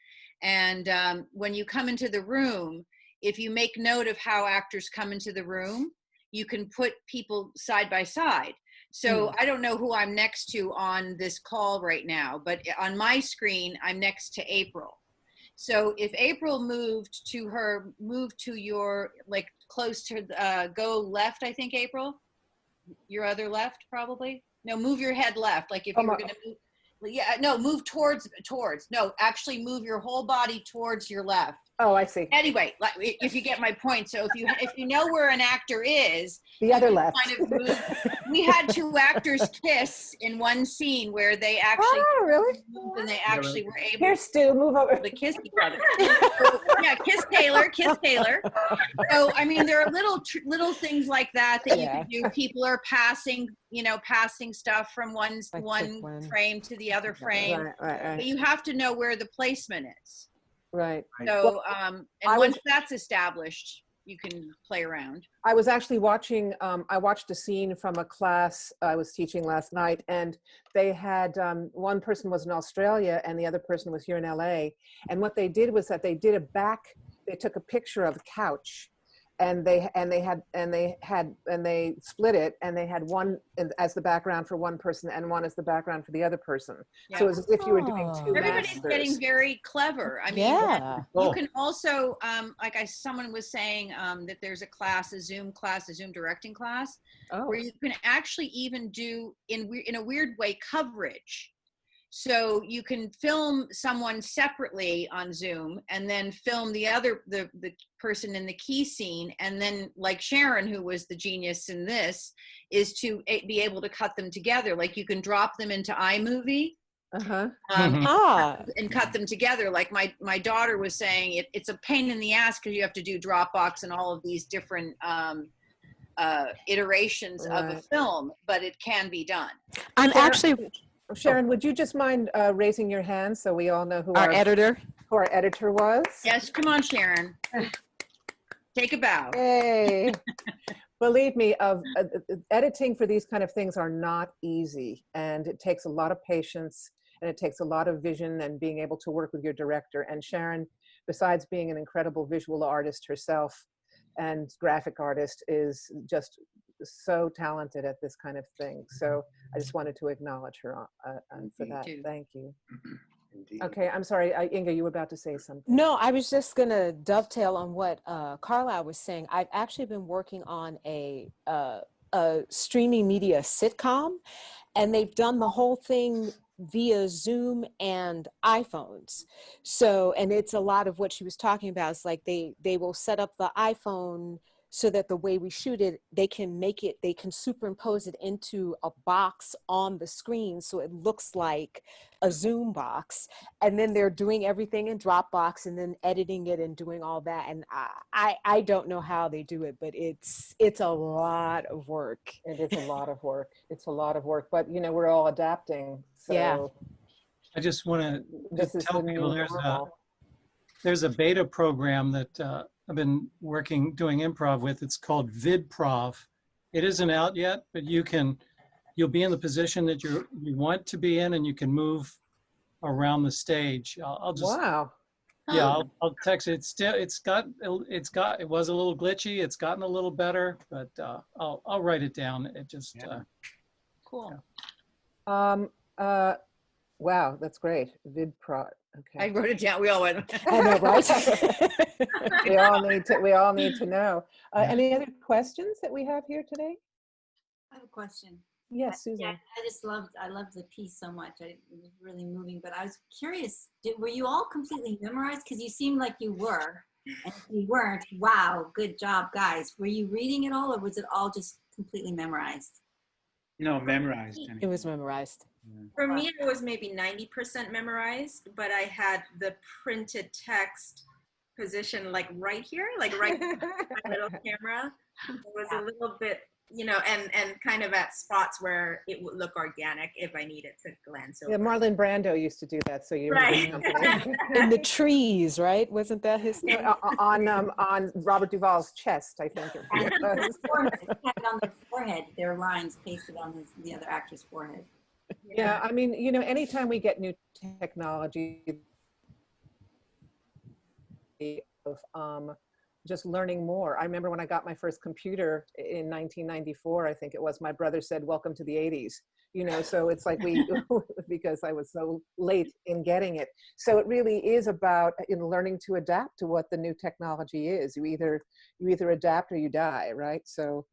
Speaker 5: And when you come into the room, if you make note of how actors come into the room, you can put people side by side. So I don't know who I'm next to on this call right now, but on my screen, I'm next to April. So if April moved to your, like close to, go left, I think, April, your other left probably. No, move your head left. Like if you were going to move, yeah, no, move towards, no, actually move your whole body towards your left.
Speaker 1: Oh, I see.
Speaker 5: Anyway, like, if you get my point. So if you know where an actor is,
Speaker 1: The other left.
Speaker 5: kind of move. We had two actors kiss in one scene where they actually
Speaker 1: really?
Speaker 5: moved and they actually were able
Speaker 1: Here, Stu, move over.
Speaker 5: to kiss each other. So, yeah, kiss Taylor. So I mean, there are little things like that you can do. People are passing stuff from one frame to the other frame.
Speaker 1: Right.
Speaker 5: But you have to know where the placement is.
Speaker 1: Right.
Speaker 5: So, and once that's established, you can play around.
Speaker 1: I was actually watching, I watched a scene from a class I was teaching last night, and they had, one person was in Australia and the other person was here in LA. And what they did was that they took a picture of a couch, and they split it, and they had one as the background for one person and one as the background for the other person. Yeah. So it was as if you were doing two
Speaker 5: Everybody's
Speaker 1: masters.
Speaker 5: getting very clever. I mean, you can also, someone was saying that there's a Zoom directing class, where you can actually even do, in a weird way, coverage. So you can film someone separately on Zoom and then film the person in the key scene. And then, like Sharon, who was the genius in this, is to be able to cut them together. Like you can drop them into iMovie and cut them together. Like my daughter was saying, it's a pain in the ass because you have to do Dropbox and all of these different iterations of a film, but it can be done.
Speaker 1: Sharon, would you just mind raising your hand so we all know who
Speaker 4: our editor
Speaker 1: was?
Speaker 5: Yes, come on, Sharon. Take a bow.
Speaker 1: Hey. Believe me, editing for these kind of things are not easy, and it takes a lot of patience, and it takes a lot of vision and being able to work with your director. And Sharon, besides being an incredible visual artist herself and graphic artist, is just so talented at this kind of thing. So I just wanted to acknowledge her for that. Thank you. Indeed. Okay, I'm sorry, Inga, you were about to say something.
Speaker 4: No, I was just gonna dovetail on what Carlyle was saying. I've actually been working on a streaming media sitcom, and they've done the whole thing via Zoom and iPhones. So, and it's a lot of what she was talking about. It's like they will set up the iPhone so that the way we shoot it, they can superimpose it into a box on the screen so it looks like a Zoom box. And then they're doing everything in Dropbox and then editing it and doing all that. And I don't know how they do it, but it's a lot of work.
Speaker 1: It is a lot of work. It's a lot of work, but we're all adapting. So
Speaker 12: yeah. I just want to tell people there's a beta program that I've been doing improv with. It's called VidProv. It isn't out yet, but you'll be in the position that you want to be in, and you can move around the stage. I'll just,
Speaker 1: wow.
Speaker 12: Yeah, I'll text it. It was a little glitchy. It's gotten a little better, but I'll write it down. It just,
Speaker 5: cool.
Speaker 1: Yeah. Wow, that's great. VidProv. Okay.
Speaker 5: I wrote it down. We all went.
Speaker 4: I know, right?
Speaker 1: we all need to know. Any other questions that we have here today?
Speaker 8: I have a question.
Speaker 1: Yes, Susan.
Speaker 8: Yeah, I loved the piece so much. It was really moving, but I was curious, were you all completely memorized? Because you seemed like you were, and if you weren't, wow, good job, guys. Were you reading it all, or was it all just completely memorized?
Speaker 2: No, memorized.
Speaker 4: It was memorized.
Speaker 6: For me, it was maybe 90% memorized, but I had the printed text position like right here, like right by my little camera. It was a little bit you know, and kind of at spots where it would look organic if I needed to glance over.
Speaker 1: Yeah, Marlon Brando used to do that. So you
Speaker 6: Right.
Speaker 4: In the trees, right? Wasn't that his thing?
Speaker 1: on Robert Duvall's chest, I think.
Speaker 8: And their forehead, have it on their forehead, their lines pasted on the other actor's forehead.
Speaker 1: Yeah, I mean, you know, anytime we get new technology of just learning more. I remember when I got my first computer in 1994, I think it was, my brother said, "Welcome to the 80s." You know, so it's like because I was so late in getting it. So it really is about learning to adapt to what the new technology is. You either adapt or you die, right? So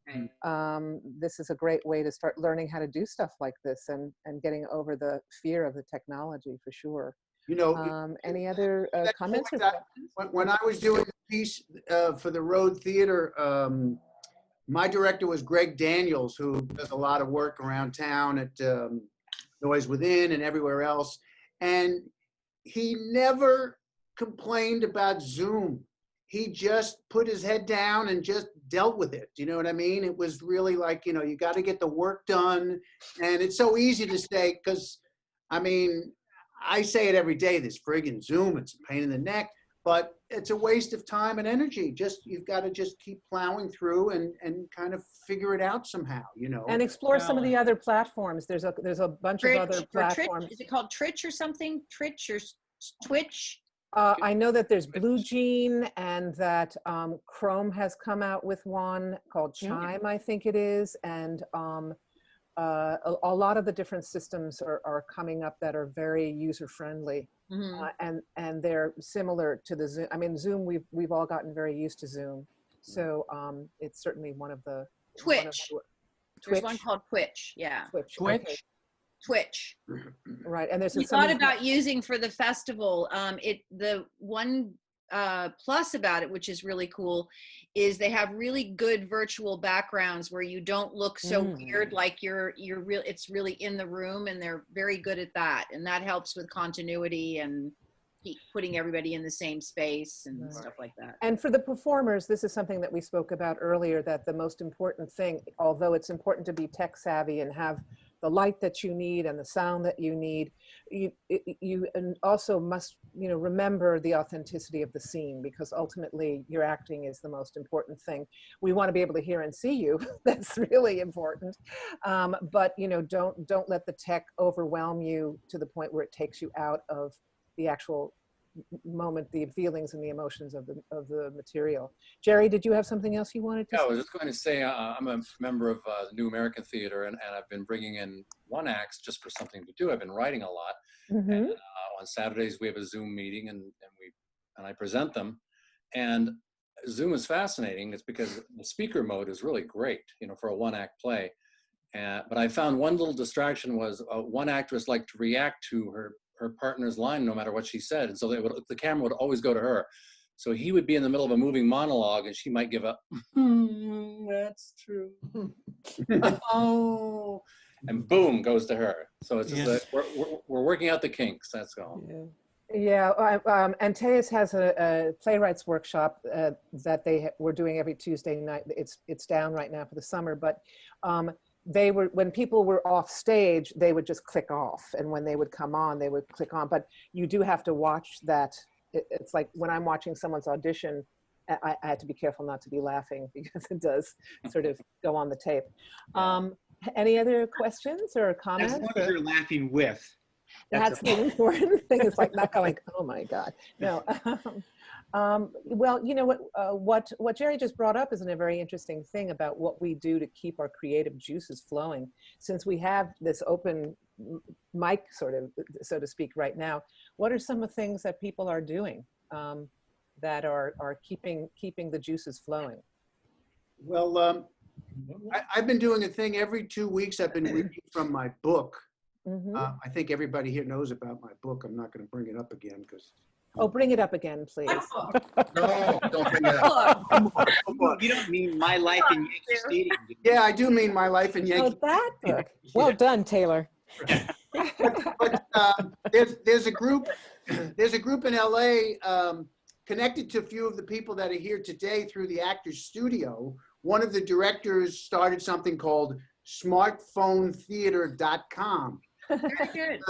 Speaker 1: this is a great way to start learning how to do stuff like this and getting over the fear of the technology for sure.
Speaker 3: You know,
Speaker 1: any other comments?
Speaker 3: When I was doing the piece for the Road Theater, my director was Greg Daniels, who does a lot of work around town at Noise Within and everywhere else. And he never complained about Zoom. He just put his head down and just dealt with it. You know what I mean? It was really like, you know, you got to get the work done. And it's so easy to say, because, I mean, I say it every day, this friggin' Zoom, it's a pain in the neck, but it's a waste of time and energy. You've got to just keep plowing through and kind of figure it out somehow, you know.
Speaker 1: And explore some of the other platforms. There's a bunch of other platforms.
Speaker 5: Is it called Twitch or something? Twitch or Twitch?
Speaker 1: I know that there's Blue Jean and that Chrome has come out with one called Chime, I think it is. And a lot of the different systems are coming up that are very user-friendly, and they're similar to the Zoom. I mean, Zoom, we've all gotten very used to Zoom, so it's certainly one of the
Speaker 5: Twitch. There's one called Twitch. Yeah.
Speaker 1: Twitch.
Speaker 12: Twitch.
Speaker 1: Okay.
Speaker 5: Twitch.
Speaker 1: Right, and there's
Speaker 5: we thought about using for the festival. The one plus about it, which is really cool, is they have really good virtual backgrounds where you don't look so weird, like you're real. It's really in the room, and they're very good at that, and that helps with continuity and putting everybody in the same space and stuff like that.
Speaker 1: And for the performers, this is something that we spoke about earlier, that the most important thing, although it's important to be tech savvy and have the light that you need and the sound that you need, you also must, you know, remember the authenticity of the scene, because ultimately your acting is the most important thing. We want to be able to hear and see you. That's really important. But, you know, don't let the tech overwhelm you to the point where it takes you out of the actual moment, the feelings and the emotions of the material. Jerry, did you have something else you wanted to say?
Speaker 11: I was just going to say, I'm a member of the New American Theater, and I've been bringing in one act just for something to do. I've been writing a lot. And on Saturdays we have a Zoom meeting, and I present them. And Zoom is fascinating. It's because the speaker mode is really great, you know, for a one-act play. But I found one little distraction was one actress liked to react to her partner's line no matter what she said, and so the camera would always go to her. So he would be in the middle of a moving monologue, and she might give up. That's true. Oh, and boom goes to her. So it's just we're working out the kinks. That's all.
Speaker 1: Yeah, Antaeus has a playwrights workshop that we're doing every Tuesday night. It's down right now for the summer, but when people were off stage, they would just click off, and when they would come on, they would click on. But you do have to watch that. It's like when I'm watching someone's audition, I had to be careful not to be laughing, because it does sort of go on the tape. Any other questions or comments?
Speaker 2: As long as you're laughing with.
Speaker 1: That's the important thing. It's like not going, oh my God. No. Well, you know what Jerry just brought up is a very interesting thing about what we do to keep our creative juices flowing. Since we have this open mic, sort of, so to speak, right now, what are some of the things that people are doing that are keeping the juices flowing?
Speaker 3: Well, I've been doing a thing every 2 weeks. I've been reading from my book. I think everybody here knows about my book. I'm not going to bring it up again because.
Speaker 1: Oh, bring it up again, please.
Speaker 3: No, don't bring it up. Come on.
Speaker 2: You don't mean My Life in Yankee Stadium.
Speaker 3: Yeah, I do mean My Life in Yankee.
Speaker 1: Oh, that book.
Speaker 4: Well done, Taylor.
Speaker 3: But there's a group in LA connected to a few of the people that are here today through the Actors Studio, one of the directors started something called smartphonetheater.com.
Speaker 5: Very good.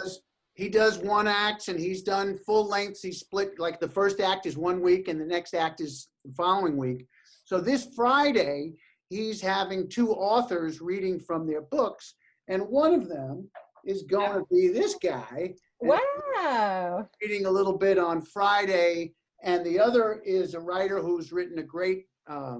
Speaker 3: He does one acts and he's done full lengths. He split, like the first act is 1 week and the next act is the following week. So this Friday, he's having 2 authors reading from their books. And one of them is going to be this guy.
Speaker 1: Wow.
Speaker 3: Reading a little bit on Friday. And the other is a writer who's written a great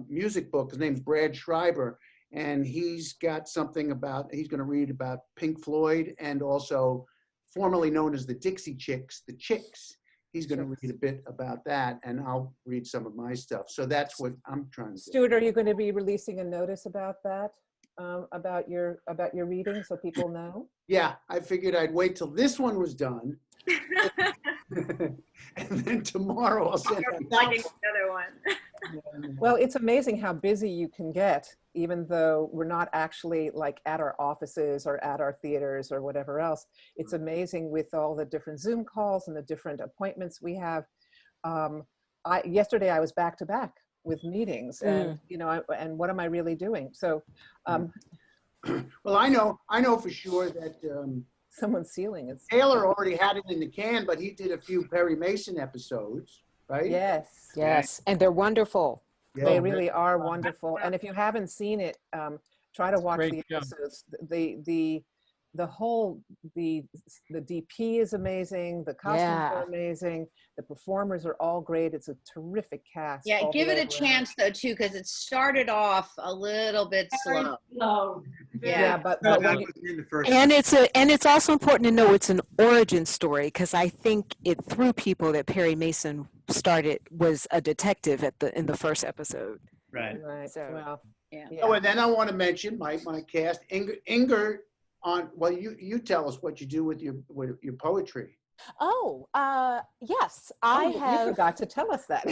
Speaker 3: music book. His name's Brad Schreiber. And he's got something about, he's going to read about Pink Floyd and also formerly known as the Dixie Chicks, the Chicks. He's going to read a bit about that, and I'll read some of my stuff. So that's what I'm trying to do.
Speaker 1: Stewart, are you going to be releasing a notice about that, about your reading, so people know?
Speaker 3: Yeah, I figured I'd wait till this one was done, and then tomorrow I'll send out
Speaker 6: another one.
Speaker 1: Well, it's amazing how busy you can get, even though we're not actually like at our offices or at our theaters or whatever else. It's amazing with all the different Zoom calls and the different appointments we have. Yesterday I was back to back with meetings, and you know, and what am I really doing? So,
Speaker 3: well, I know for sure that
Speaker 1: someone's sealing it.
Speaker 3: Taylor already had it in the can, but he did a few Perry Mason episodes, right?
Speaker 1: Yes.
Speaker 4: Yes, and they're wonderful.
Speaker 3: Yeah.
Speaker 1: They really are wonderful. And if you haven't seen it, try to watch the episodes. The whole, the DP is amazing. The costumes are amazing. The performers are all great. It's a terrific cast.
Speaker 5: Yeah, give it a chance though too, because it started off a little bit slow.
Speaker 1: Yeah, but when you,
Speaker 4: and it's also important to know it's an origin story, because I think it threw people that Perry Mason was a detective in the first episode.
Speaker 2: Right.
Speaker 1: Right.
Speaker 4: So,
Speaker 1: well,
Speaker 5: yeah.
Speaker 3: Oh, and then I want to mention my cast, Inger. Well, you tell us what you do with your poetry.
Speaker 4: Oh, yes,
Speaker 1: you forgot to tell us that.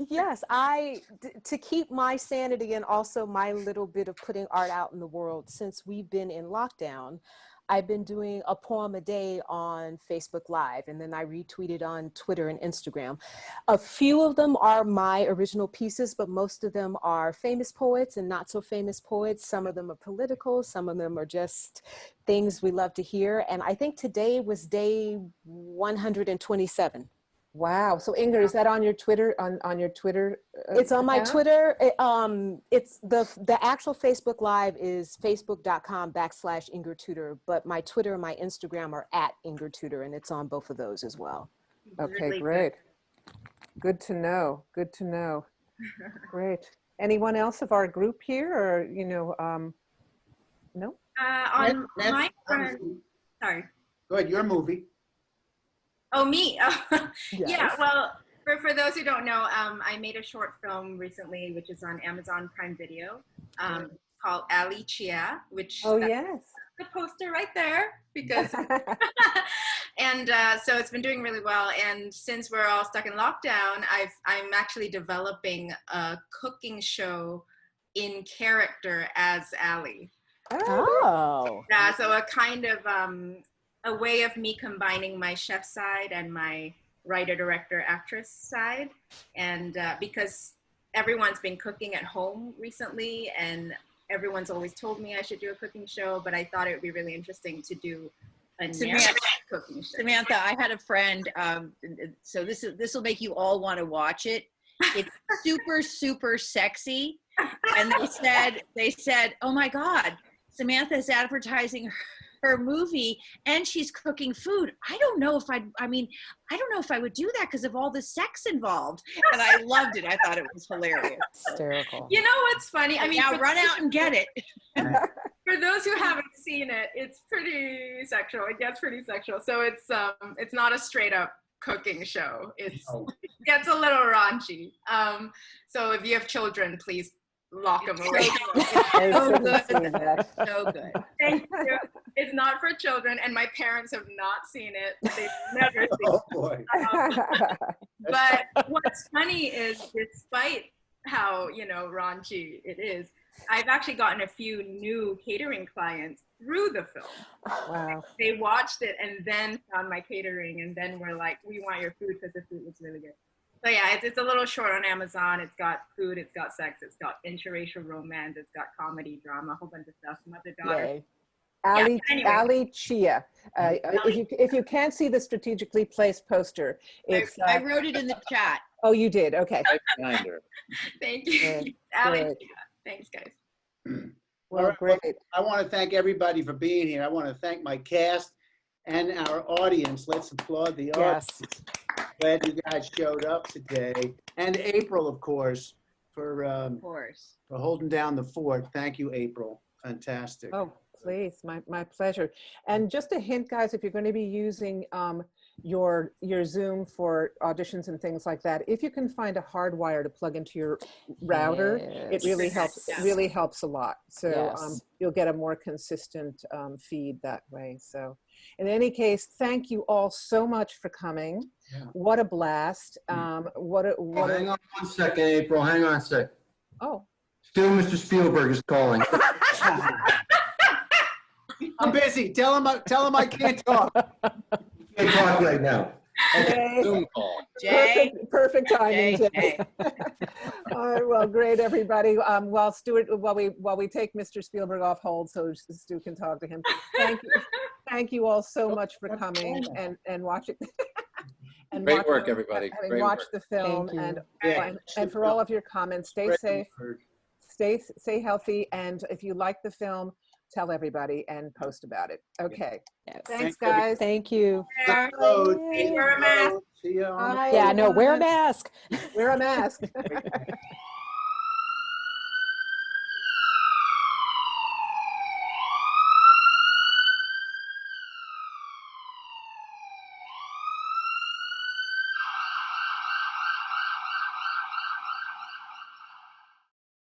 Speaker 4: Yes, to keep my sanity and also my little bit of putting art out in the world, since we've been in lockdown, I've been doing a poem a day on Facebook Live, and then I retweet it on Twitter and Instagram. A few of them are my original pieces, but most of them are famous poets and not so famous poets. Some of them are political, some of them are just things we love to hear. And I think today was day 127.
Speaker 1: Wow. So Inger, is that on your Twitter, on your Twitter?
Speaker 4: It's on my
Speaker 1: account?
Speaker 4: Twitter. It's the actual Facebook Live is facebook.com/Inger Tudor, but my Twitter and my Instagram are @IngerTudor, and it's on both of those as well.
Speaker 1: Okay,
Speaker 5: Really
Speaker 1: great. Good to know. Good to know. Great. Anyone else of our group here, or no?
Speaker 6: On my front, sorry.
Speaker 3: Go ahead, your movie.
Speaker 6: Oh, me?
Speaker 1: Yes.
Speaker 6: Yeah, well, for those who don't know, I made a short film recently, which is on Amazon Prime Video, called Ali Chia, which
Speaker 1: yes,
Speaker 6: the poster right there, because, and so it's been doing really well. And since we're all stuck in lockdown, I'm actually developing a cooking show in character as Ali.
Speaker 4: Oh.
Speaker 6: Yeah, so a kind of, a way of me combining my chef side and my writer, director, actress side. And because everyone's been cooking at home recently, and everyone's always told me I should do a cooking show, but I thought it would be really interesting to do a narrative cooking show.
Speaker 5: Samantha, I had a friend, so this will make you all want to watch it. It's super, super sexy. And they said, oh my God, Samantha's advertising her movie and she's cooking food. I don't know if I don't know if I would do that because of all the sex involved. And I loved it. I thought it was hilarious.
Speaker 4: Hysterical.
Speaker 6: You know what's funny? I mean,
Speaker 5: now run out and get it.
Speaker 6: For those who haven't seen it, it's pretty sexual. It gets pretty sexual. So it's not a straight up cooking show. It gets a little raunchy. So if you have children, please lock them away.
Speaker 5: So good. So good.
Speaker 6: Thank you. It's not for children, and my parents have not seen it. They've never seen it.
Speaker 3: Oh boy.
Speaker 6: But what's funny is, despite how raunchy it is, I've actually gotten a few new catering clients through the film.
Speaker 1: Wow.
Speaker 6: They watched it and then found my catering, and then were like, "We want your food because the food was really good." So yeah, it's a little short on Amazon. It's got food, it's got sex, it's got interracial romance, it's got comedy, drama, a whole bunch of stuff. Mother daughter.
Speaker 4: Yay.
Speaker 1: Ali,
Speaker 6: anyway.
Speaker 1: Ali Chia. If you can't see the strategically placed poster, it's.
Speaker 5: I wrote it in the chat.
Speaker 1: Oh, you did. Okay.
Speaker 11: Right behind her.
Speaker 6: Thank you.
Speaker 1: Good,
Speaker 6: Alex,
Speaker 1: good.
Speaker 6: thanks guys.
Speaker 1: Well,
Speaker 3: All right, well,
Speaker 1: great.
Speaker 3: I want to thank everybody for being here. I want to thank my cast and our audience. Let's applaud the audience.
Speaker 4: Yes.
Speaker 3: Glad you guys showed up today. And April, of course, for holding down the fort. Thank you, April. Fantastic.
Speaker 1: Oh, please, my pleasure. And just a hint, guys, if you're going to be using your Zoom for auditions and things like that, if you can find a hard wire to plug into your router, it really helps. It really helps a lot. So you'll get a more consistent feed that way. So in any case, thank you all so much for coming.
Speaker 3: Yeah.
Speaker 1: What a blast.
Speaker 13: Hang on 1 second, April. Hang on a sec.
Speaker 1: Oh.
Speaker 13: Still Mr. Spielberg is calling.
Speaker 3: I'm busy. Tell him I can't talk.
Speaker 13: Can't talk right now.
Speaker 1: Okay.
Speaker 11: Zoom call.
Speaker 5: Jay.
Speaker 1: Perfect timing, Jay.
Speaker 5: Jay.
Speaker 1: All right, well, great, everybody. While Stewart, while we take Mr. Spielberg off hold so Stu can talk to him. Thank you all so much for coming and watching. And
Speaker 11: Great work, everybody.
Speaker 1: Having
Speaker 11: Great
Speaker 1: watched
Speaker 11: work.
Speaker 1: the film and for all of your comments, stay safe, stay healthy, and if you like the film, tell everybody and post about it. Okay.
Speaker 4: Yes.
Speaker 1: Thanks, guys.
Speaker 4: Thank you.
Speaker 3: Wear
Speaker 6: a mask.
Speaker 3: See you on the
Speaker 1: Bye.
Speaker 4: Yeah, no, wear a mask.
Speaker 1: Wear a mask.